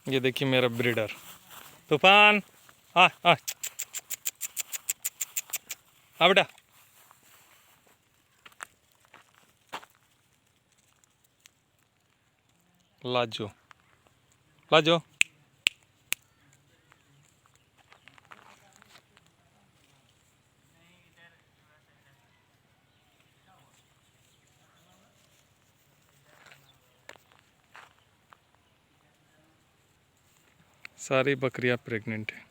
ये देखिए मेरा ब्रीडर तूफान। आ आ आ बेटा। लाजो लाजो। सारी बकरियां प्रेग्नेंट हैं।